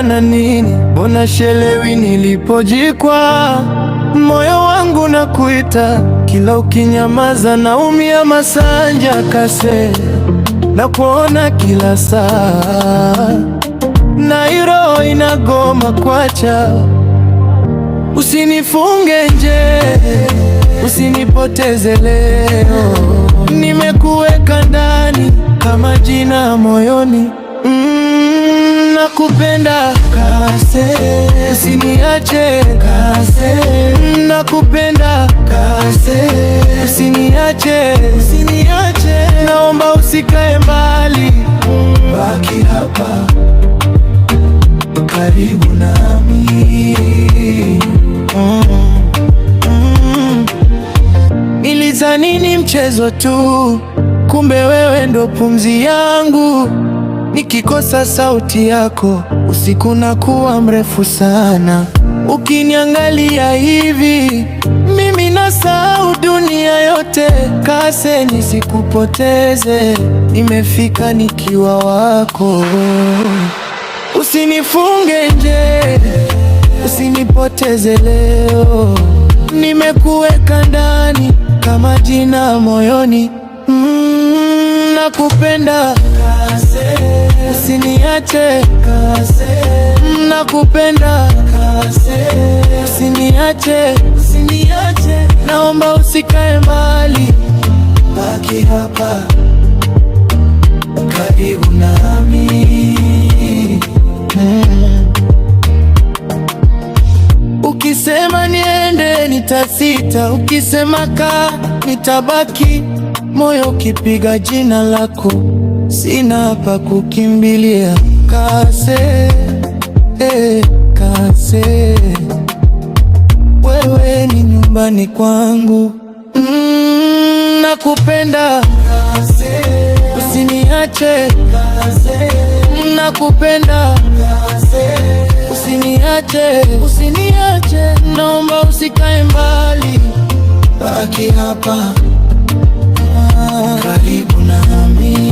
unaniumiza na nini? Mbona shelewi nilipojikwa? Moyo wangu nakuita, kila ukinyamaza naumia. Masanja Kase, na kuona kila saa, na roho inagoma kwacha. Usinifunge nje, usinipoteze leo. Nimekuweka ndani kama jina moyoni. Nakupenda Kase, usiniache Kase. Nakupenda Kase, usiniache, usiniache. Naomba usikae mbali, baki hapa karibu nami. Nilizani ni mchezo tu, kumbe wewe ndo pumzi yangu. Nikikosa sauti yako usiku nakuwa mrefu sana. Ukiniangalia hivi mimi nasahau dunia yote. Kase, nisikupoteze, nimefika nikiwa wako. Usinifunge nje, usinipoteze leo. Nimekuweka ndani kama jina moyoni. Nakupenda Kase, usiniache Kase. Nakupenda Kase, usiniache, usiniache. Naomba usikae mbali, baki hapa karibu nami. Ukisema niende nitasita, ukisema kaa nitabaki. Moyo ukipiga jina lako sina pa kukimbilia. Kase, Kase, wewe ni nyumbani kwangu. Nakupenda Kase, usiniache Kase. Nakupenda Kase, usiniache, usiniache. Naomba usikae mbali, baki hapa karibu nami.